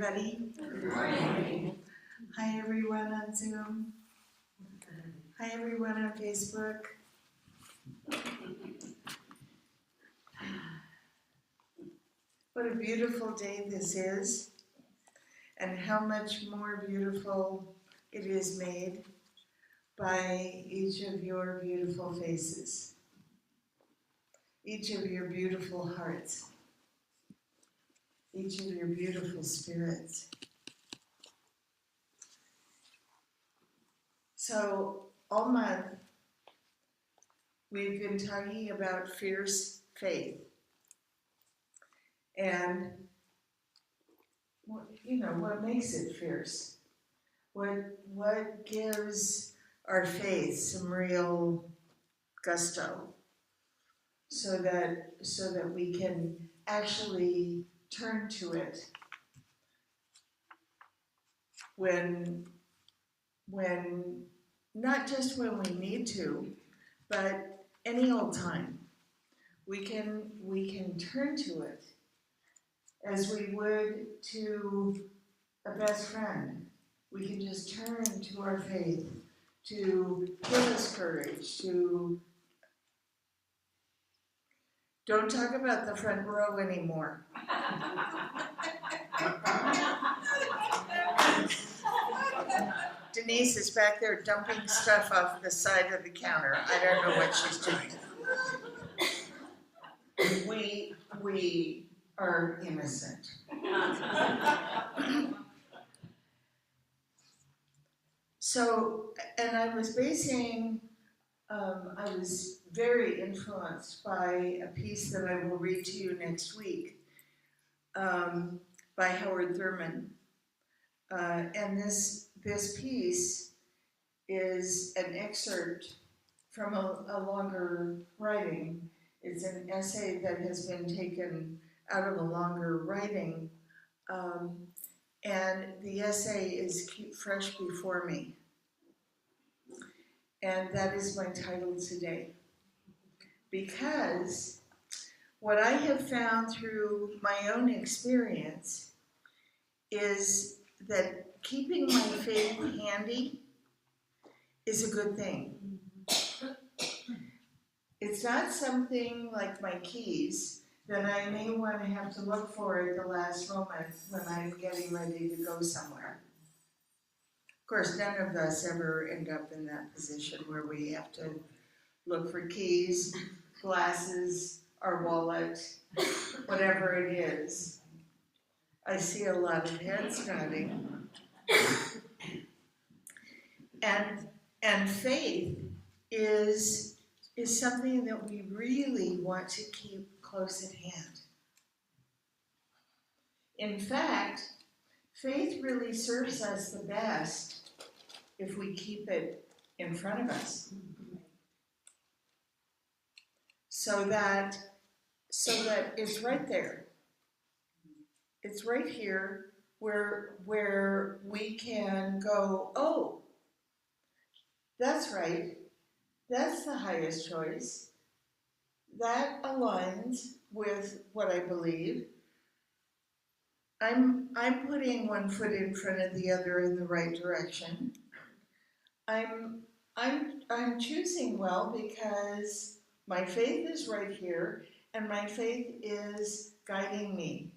Everybody. Good morning. Hi everyone on Zoom. Hi everyone on Facebook. What a beautiful day this is, and how much more beautiful it is made by each of your beautiful faces, each of your beautiful hearts, each of your beautiful spirits. So all month we've been talking about fierce faith and what makes it fierce. What gives our faith some real gusto so that we can actually turn to it when not just when we need to, but any old time. We can turn to it as we would to a best friend. We can just turn to our faith to give us courage, to don't talk about the front row anymore. Denise is back there dumping stuff off the side of the counter. I don't know what she's doing. We are innocent. So, and I was I was very influenced by a piece that I will read to you next week by Howard Thurman. And this piece is an excerpt from a longer writing. It's an essay that has been taken out of a longer writing. And the essay is Keep Fresh Before Me. And that is my title today. Because what I have found through my own experience is that keeping my faith handy is a good thing. It's not something like my keys that I may want to have to look for at the last moment when I'm getting ready to go somewhere. Of course, none of us ever end up in that position where we have to look for keys, glasses, our wallet, whatever it is. I see a lot of heads nodding. And faith is something that we really want to keep close at hand. In fact, faith really serves us the best if we keep it in front of us. So that it's right there. It's right here where we can go, oh, that's right. That's the highest choice. That aligns with what I believe. I'm putting one foot in front of the other in the right direction. I'm choosing well because my faith is right here and my faith is guiding me.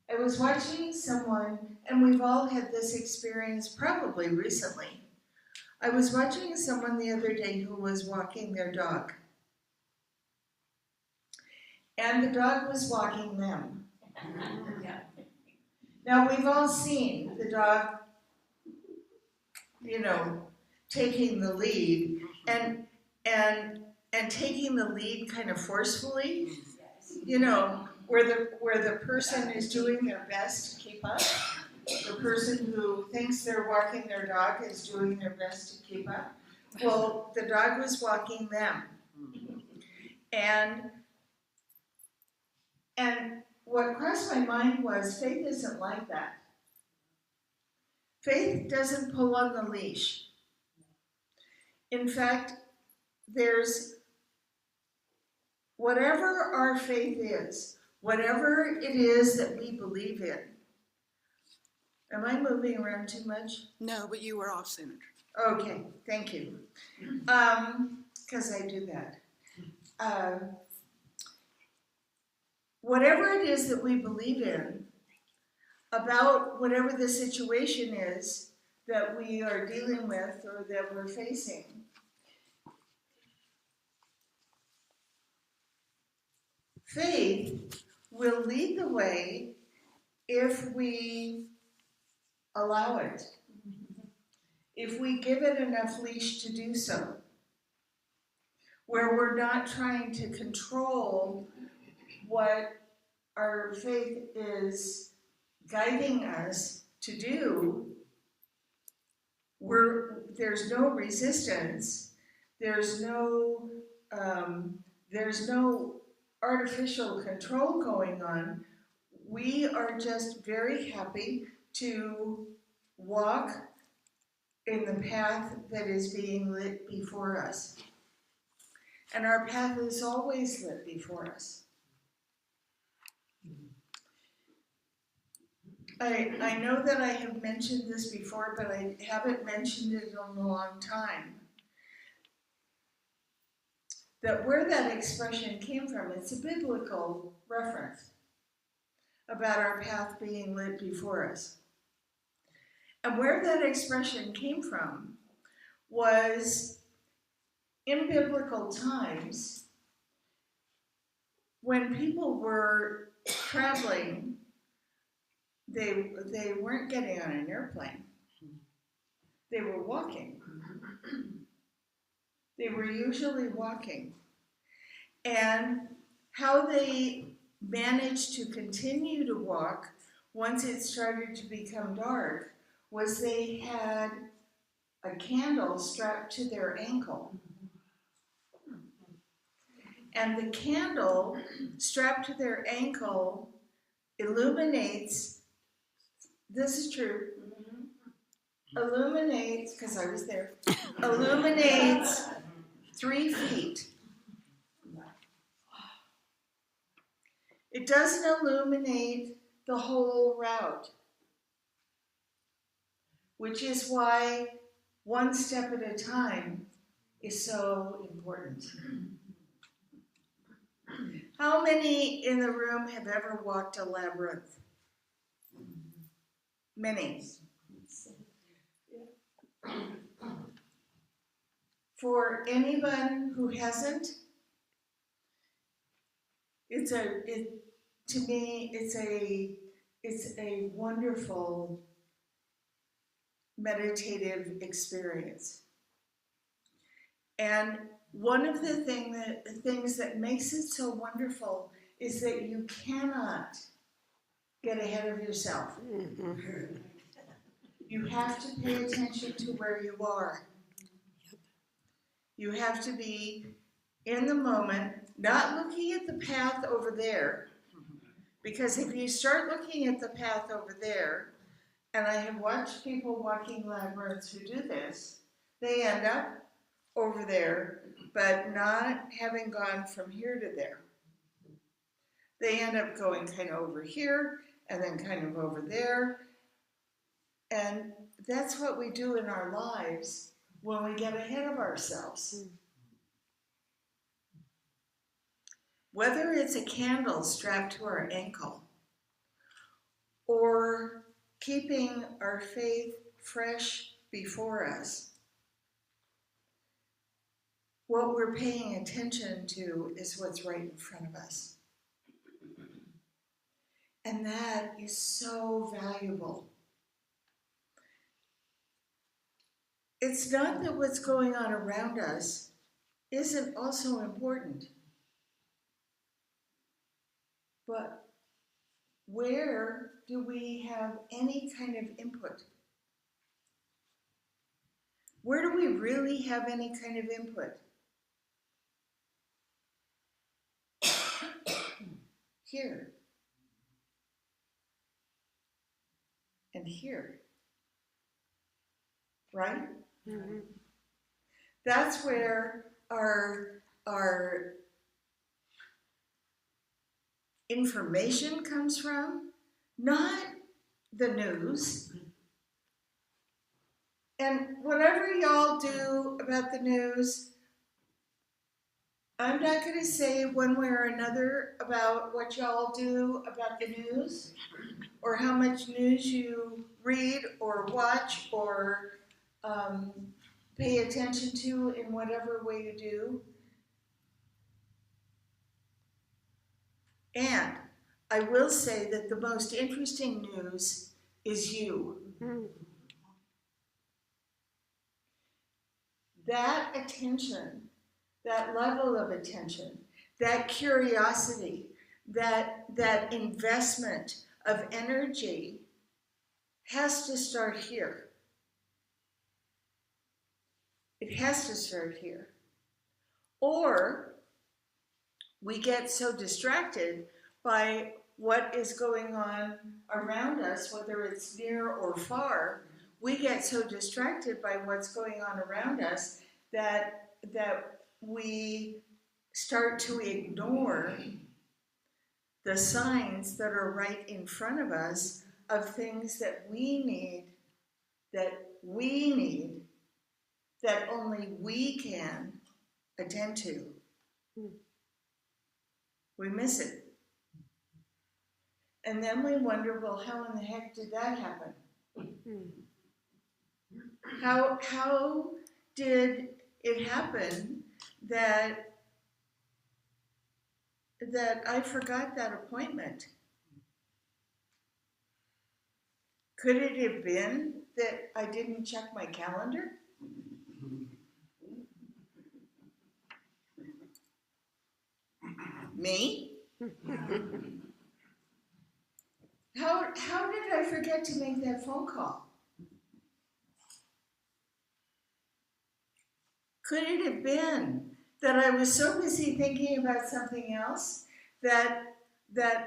I was watching someone, and we've all had this experience probably recently. I was watching someone the other day who was walking their dog. And the dog was walking them. Now we've all seen the dog, taking the lead and taking the lead kind of forcefully, where the person is doing their best to keep up. The person who thinks they're walking their dog is doing their best to keep up. Well, the dog was walking them. And what crossed my mind was faith isn't like that. Faith doesn't pull on the leash. In fact, there's whatever our faith is, whatever it is that we believe in. Am I moving around too much? No, but you were off-centered. Okay, thank you. Because I do that. Whatever it is that we believe in, about whatever the situation is that we are dealing with or that we're facing, faith will lead the way if we allow it, if we give it enough leash to do so, where we're not trying to control what our faith is guiding us to do. There's no resistance, there's no artificial control going on. We are just very happy to walk in the path that is being lit before us. And our path is always lit before us. I know that I have mentioned this before, but I haven't mentioned it in a long time. That where that expression came from, it's a biblical reference about our path being lit before us. And where that expression came from was in biblical times when people were traveling. They weren't getting on an airplane. They were walking. They were usually walking. And how they managed to continue to walk once it started to become dark was they had a candle strapped to their ankle. And the candle strapped to their ankle illuminates, this is true, illuminates, because I was there, illuminates 3 feet. It doesn't illuminate the whole route, which is why one step at a time is so important. How many in the room have ever walked a labyrinth? Many. For anyone who hasn't, to me, it's a wonderful meditative experience. And one of the things that makes it so wonderful is that you cannot get ahead of yourself. You have to pay attention to where you are. You have to be in the moment, not looking at the path over there. Because if you start looking at the path over there, and I have watched people walking labyrinths who do this, they end up over there, but not having gone from here to there. They end up going kind of over here, and then kind of over there. And that's what we do in our lives when we get ahead of ourselves. Whether it's a candle strapped to our ankle, or keeping our faith fresh before us, what we're paying attention to is what's right in front of us. And that is so valuable. It's not that what's going on around us isn't also important, but where do we have any kind of input? Where do we really have any kind of input? Here. And here. Right? Mm-hmm. That's where our information comes from, not the news. And whatever y'all do about the news, I'm not going to say one way or another about what y'all do about the news or how much news you read or watch or pay attention to in whatever way you do. And I will say that the most interesting news is you. That attention, that level of attention, that curiosity, that investment of energy has to start here. It has to start here. Or we get so distracted by what is going on around us, whether it's near or far, we get so distracted by what's going on around us that we start to ignore the signs that are right in front of us of things that we need, that only we can attend to. We miss it. And then we wonder, well, how in the heck did that happen? How did it happen that I forgot that appointment? Could it have been that I didn't check my calendar? Me? How did I forget to make that phone call? Could it have been that I was so busy thinking about something else that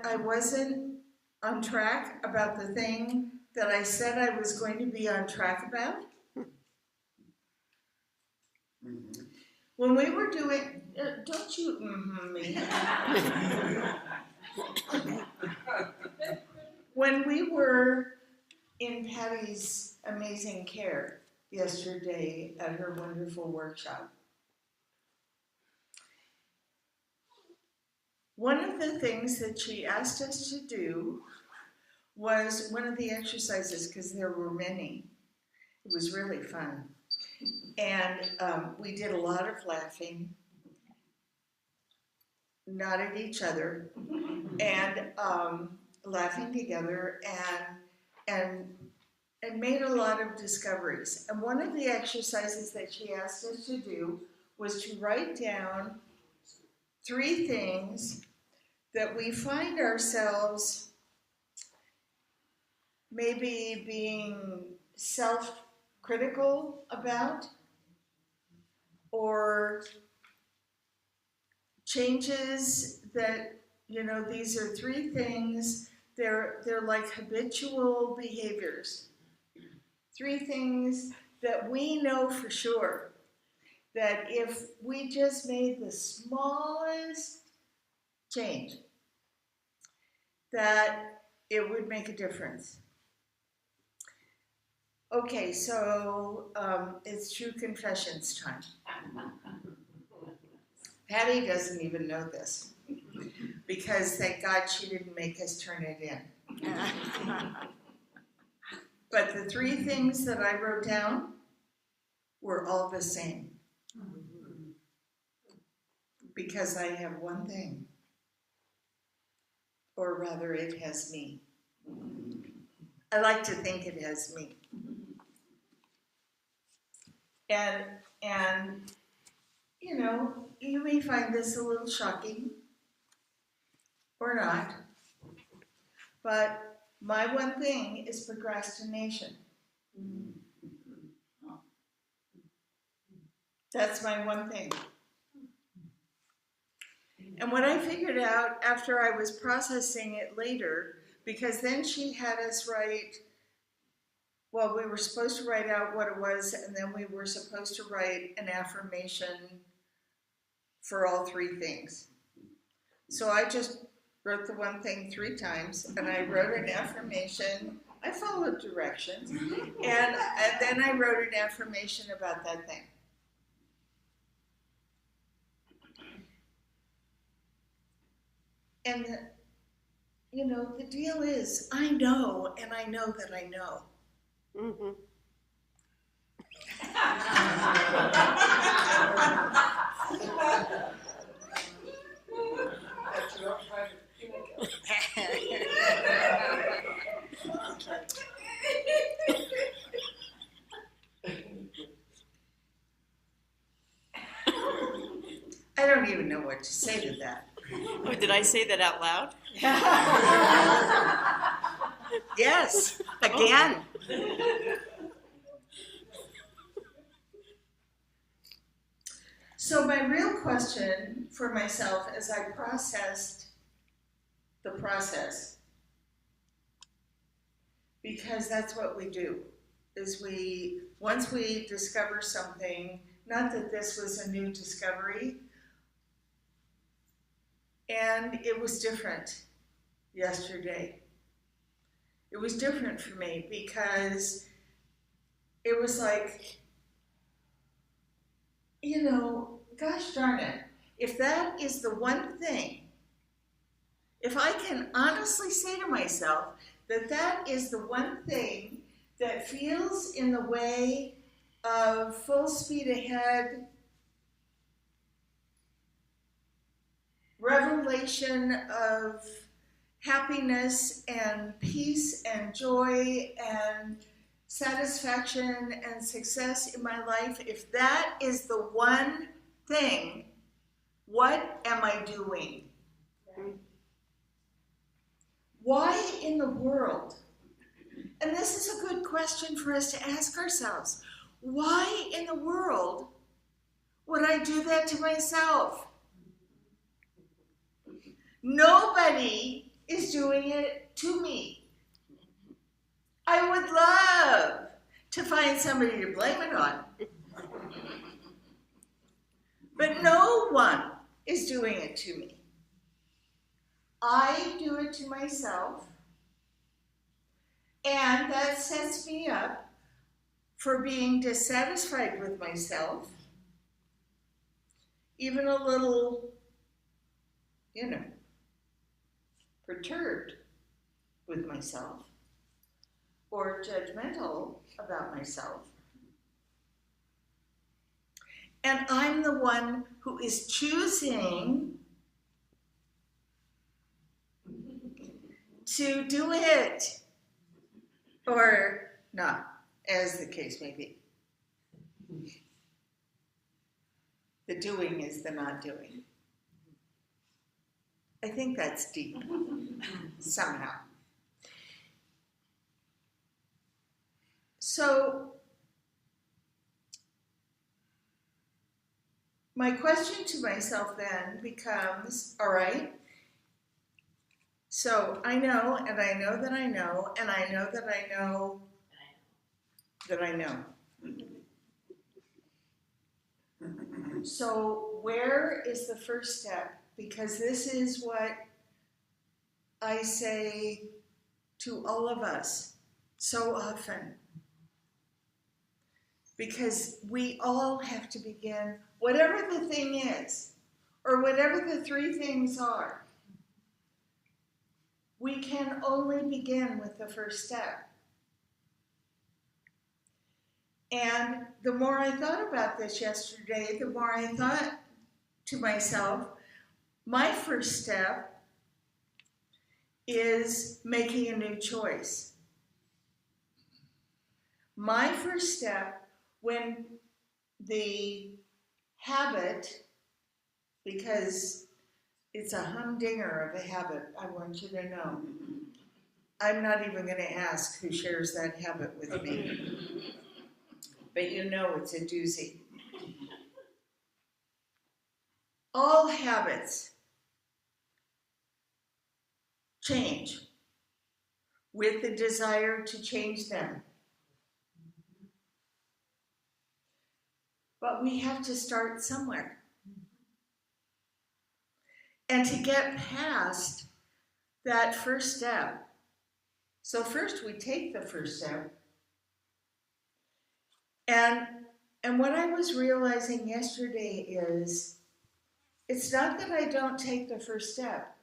I wasn't on track about the thing that I said I was going to be on track about? When we were doing, don't you me. When we were in Patty's amazing care yesterday at her wonderful workshop, one of the things that she asked us to do was one of the exercises, because there were many. It was really fun. And we did a lot of laughing, not at each other, and laughing together, and made a lot of discoveries. And one of the exercises that she asked us to do was to write down 3 things that we find ourselves maybe being self-critical about, or changes that, these are 3 things, they're like habitual behaviors. 3 things that we know for sure that if we just made the smallest change, that it would make a difference. Okay, so it's true confessions time. Patty doesn't even know this, because thank God she didn't make us turn it in. But the 3 things that I wrote down were all the same. Because I have one thing. Or rather, it has me. I like to think it has me. And you may find this a little shocking, or not, but my one thing is procrastination. That's my one thing. And what I figured out after I was processing it later, because then she had us write, well, we were supposed to write out what it was, and then we were supposed to write an affirmation for all 3 things. So I just wrote the one thing 3 times, and I wrote an affirmation. I followed directions, and then I wrote an affirmation about that thing. And, you know, the deal is, I know, and I know that I know. Mm-hmm. I don't even know what to say to that. Oh, did I say that out loud? Yes, again. So my real question for myself as I processed the process, because that's what we do, is once we discover something, not that this was a new discovery, and it was different yesterday. It was different for me because it was like, you know, gosh darn it, if that is the one thing, if I can honestly say to myself that that is the one thing that feels in the way of full speed ahead revelation of happiness and peace and joy and satisfaction and success in my life, if that is the one thing, what am I doing? Why in the world? And this is a good question for us to ask ourselves. Why in the world would I do that to myself? Nobody is doing it to me. I would love to find somebody to blame it on. But no one is doing it to me. I do it to myself, and that sets me up for being dissatisfied with myself, even a little, you know, perturbed with myself, or judgmental about myself. And I'm the one who is choosing to do it, or not, as the case may be. The doing is the not doing. I think that's deep, somehow. So, my question to myself then becomes, all right, so I know, and I know that I know, and I know that I know that I know. So where is the first step? Because this is what I say to all of us so often. Because we all have to begin, whatever the thing is, or whatever the 3 things are, we can only begin with the first step. And the more I thought about this yesterday, the more I thought to myself, my first step is making a new choice. My first step, when the habit, because it's a humdinger of a habit, I want you to know. I'm not even going to ask who shares that habit with me. But you know it's a doozy. All habits change with the desire to change them. But we have to start somewhere. And to get past that first step. So first we take the first step. And what I was realizing yesterday is, it's not that I don't take the first step.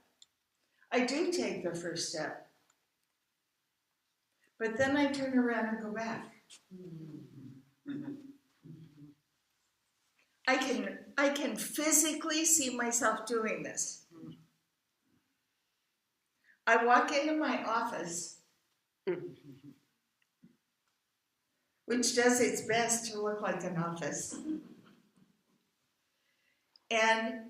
I do take the first step. But then I turn around and go back. I can physically see myself doing this. I walk into my office, which does its best to look like an office. And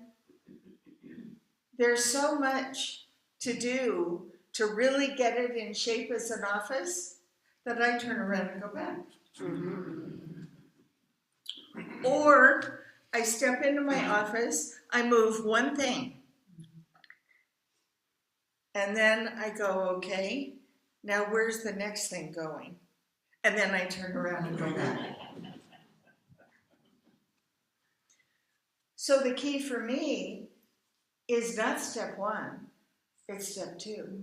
there's so much to do to really get it in shape as an office that I turn around and go back. Or I step into my office, I move one thing, and then I go, okay, now where's the next thing going? And then I turn around and go back. So the key for me is not step one, it's step two.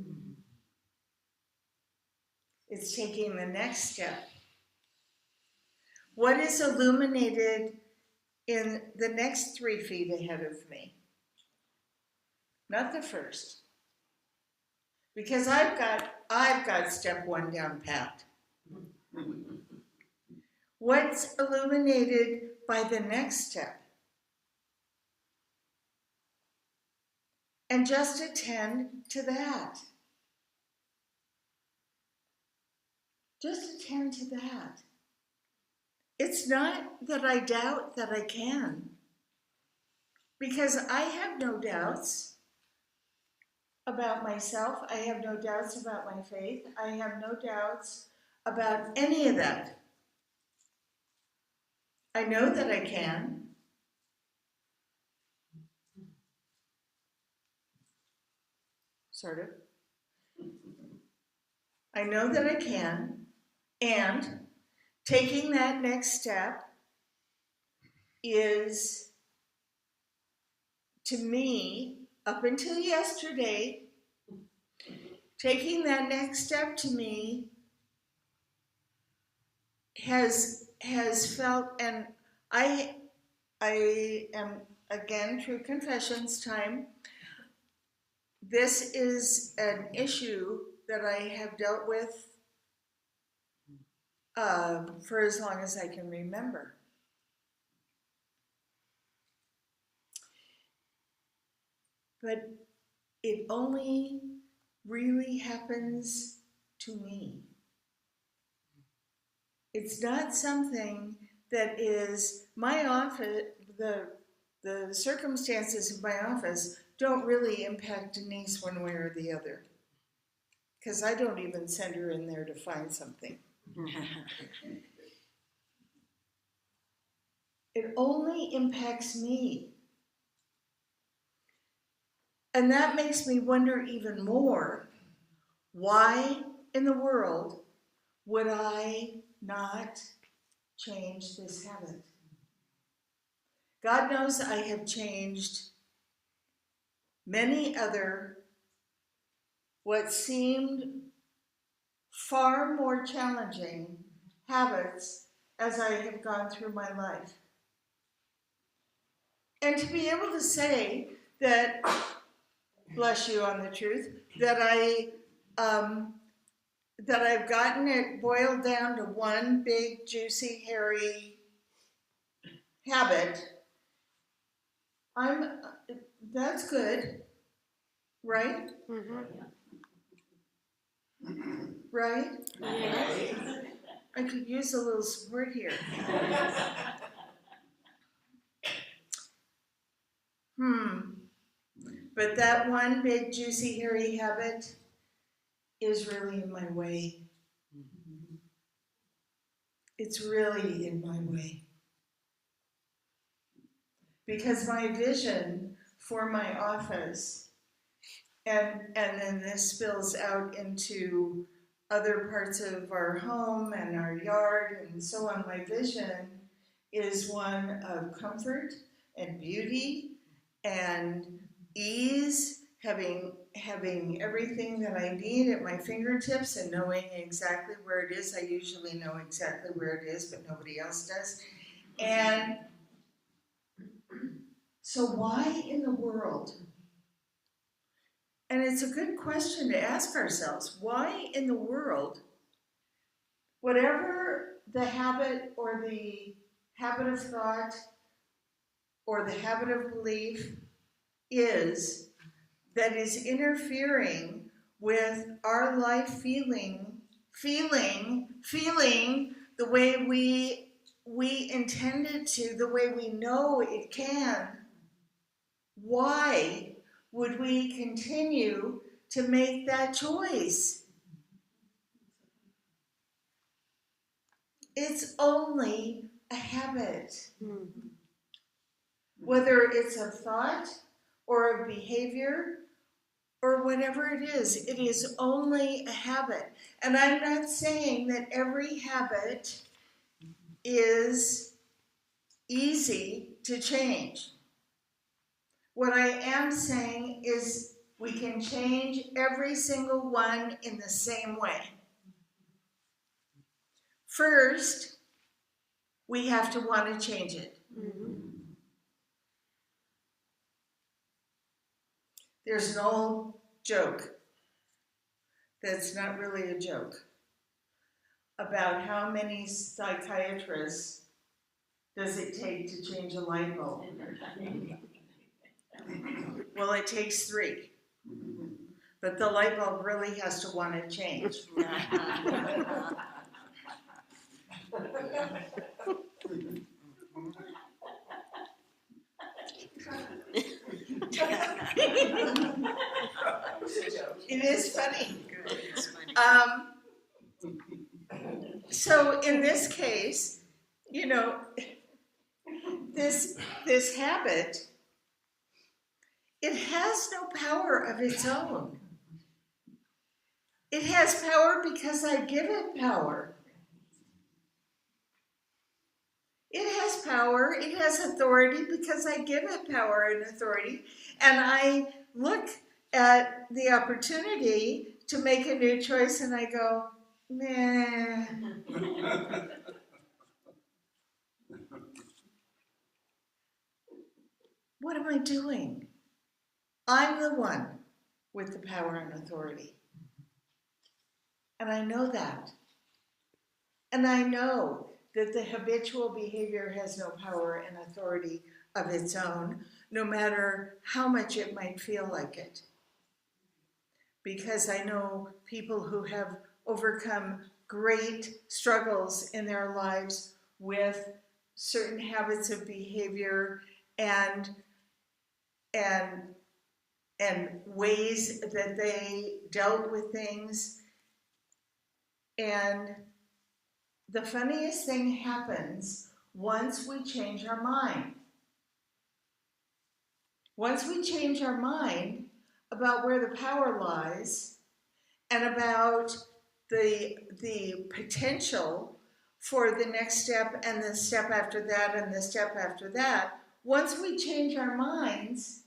It's taking the next step. What is illuminated in the next 3 feet ahead of me? Not the first. Because I've got step one down pat. What's illuminated by the next step? And just attend to that. Just attend to that. It's not that I doubt that I can, because I have no doubts about myself. I have no doubts about my faith. I have no doubts about any of that. I know that I can. Sort of. I know that I can, and taking that next step is, to me, up until yesterday, taking that next step to me has felt, and I am, again, true confessions time. This is an issue that I have dealt with for as long as I can remember. But it only really happens to me. It's not something that is my office, the circumstances of my office don't really impact Denise one way or the other. Because I don't even send her in there to find something. It only impacts me. And that makes me wonder even more, why in the world would I not change this habit? God knows I have changed many other, what seemed far more challenging habits as I have gone through my life. And to be able to say that, bless you on the truth, that I've gotten it boiled down to one big, juicy, hairy habit, that's good, right? Right? I could use a little support here. But that one big, juicy, hairy habit is really in my way. It's really in my way. Because my vision for my office, and then this spills out into other parts of our home and our yard and so on, my vision is one of comfort and beauty and ease, having having everything that I need at my fingertips and knowing exactly where it is. I usually know exactly where it is, but nobody else does. And so why in the world? And it's a good question to ask ourselves. Why in the world, whatever the habit or the habit of thought or the habit of belief is that is interfering with our life feeling the way we intend it to, the way we know it can, why would we continue to make that choice? It's only a habit. Whether it's a thought or a behavior or whatever it is only a habit. And I'm not saying that every habit is easy to change. What I am saying is we can change every single one in the same way. First, we have to want to change it. There's an old joke that's not really a joke about how many psychiatrists does it take to change a light bulb? Well, it takes 3. But the light bulb really has to want to change. It is funny. So in this case, you know, this habit, it has no power of its own. It has power because I give it power. It has power, it has authority because I give it power and authority. And I look at the opportunity to make a new choice and I go, meh. What am I doing? I'm the one with the power and authority. And I know that. And I know that the habitual behavior has no power and authority of its own, no matter how much it might feel like it. Because I know people who have overcome great struggles in their lives with certain habits of behavior and ways that they dealt with things. And the funniest thing happens once we change our mind. Once we change our mind about where the power lies and about the potential for the next step and the step after that and the step after that, once we change our minds,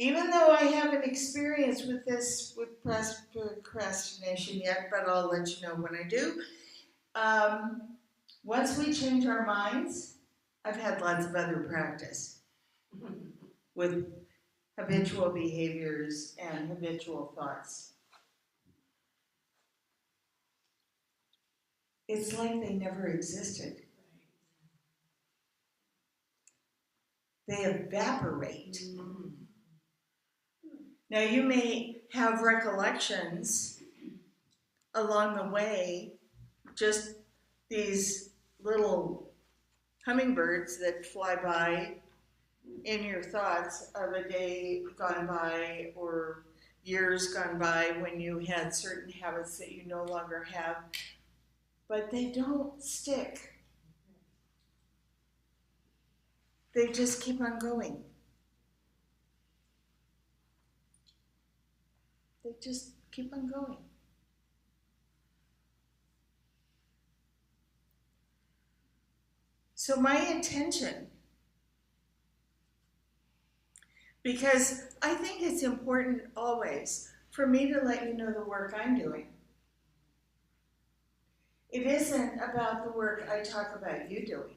even though I haven't experienced with this with procrastination yet, but I'll let you know when I do. Once we change our minds, I've had lots of other practice with habitual behaviors and habitual thoughts. It's like they never existed. They evaporate. Now you may have recollections along the way, just these little hummingbirds that fly by in your thoughts of a day gone by or years gone by when you had certain habits that you no longer have, but they don't stick. They just keep on going. They just keep on going. So my intention Because I think it's important always for me to let you know the work I'm doing. It isn't about the work I talk about you doing.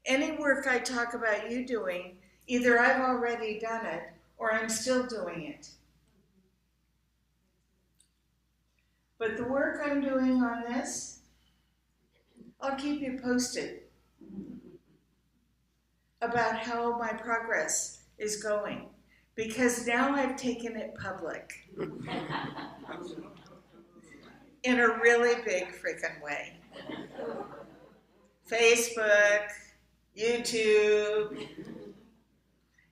Any work I talk about you doing, either I've already done it or I'm still doing it. But the work I'm doing on this, I'll keep you posted about how my progress is going. Because now I've taken it public. In a really big freaking way. Facebook, YouTube.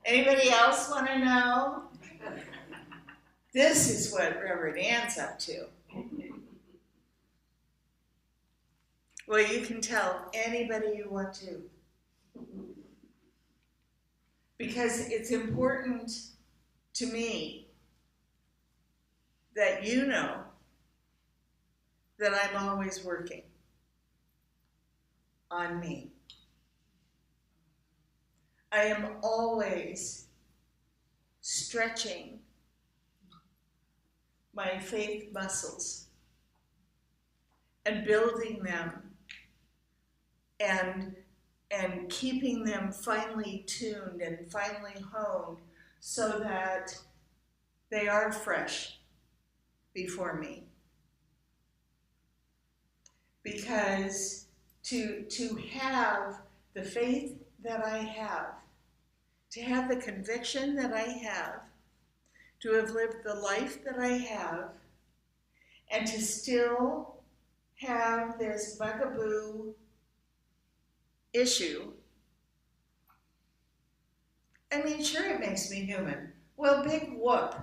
Anybody else want to know? This is what Rev Ann's up to. Well, you can tell anybody you want to. Because it's important to me that you know that I'm always working on me. I am always stretching my faith muscles and building them and keeping them finely tuned and finely honed so that they are fresh before me. Because to have the faith that I have, to have the conviction that I have, to have lived the life that I have, and to still have this bugaboo issue, I mean, sure, it makes me human. Well, big whoop.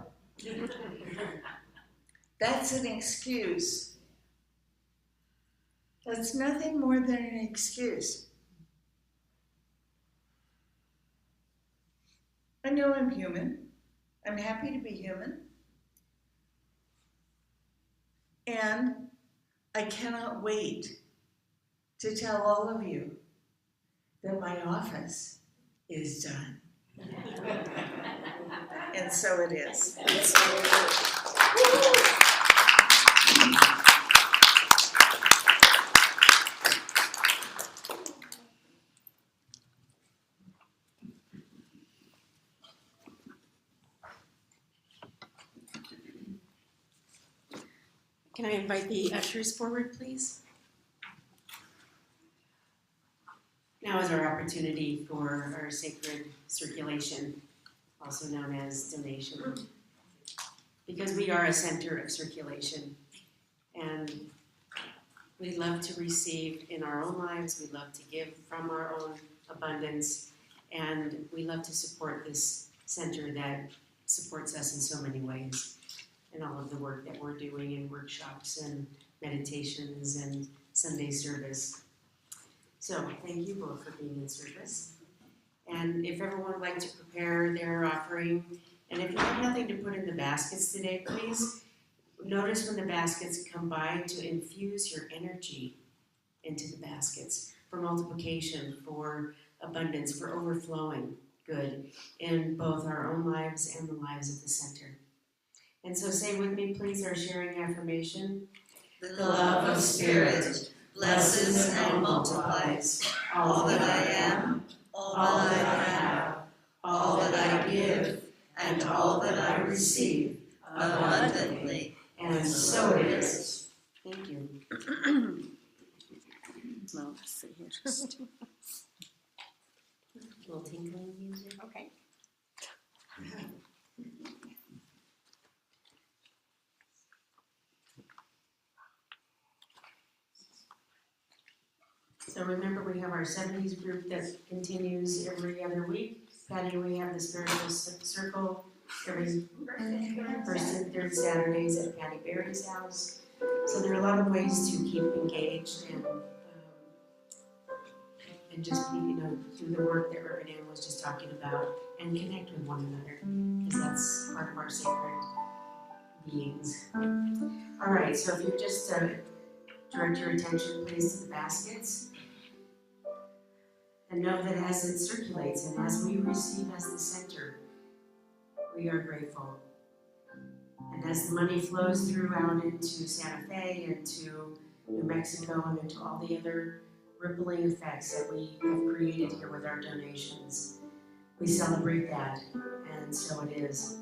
That's an excuse. That's nothing more than an excuse. I know I'm human. I'm happy to be human. And I cannot wait to tell all of you that my office is done. And so it is. Can I invite the ushers forward, please? Now is our opportunity for our sacred circulation, also known as donation. Because we are a center of circulation, and we love to receive in our own lives, we love to give from our own abundance, and we love to support this center that supports us in so many ways. And all of the work that we're doing in workshops and meditations and Sunday service. So thank you both for being in service. And if everyone would like to prepare their offering, and if you have nothing to put in the baskets today, please notice when the baskets come by to infuse your energy into the baskets for multiplication, for abundance, for overflowing good in both our own lives and the lives of the center. And so say with me, please, our sharing affirmation. The love of Spirit blesses and multiplies all that I am, all that I have, all that I give, and all that I receive abundantly. And so it is. Thank you. Well, let's see here. A little tinkling music. Okay. So remember, we have our 70s group that continues every other week. Patty, we have the spiritual circle every first and third Saturdays at Patty Berry's house. So there are a lot of ways to keep engaged and just be, through the work that Rev Ann was just talking about, and connect with one another, because that's part of our sacred beings. All right, so if you just direct your attention, please, to the baskets And know that as it circulates and as we receive as the center, we are grateful. And as the money flows throughout into Santa Fe, into New Mexico, and into all the other rippling effects that we have created here with our donations, we celebrate that, and so it is.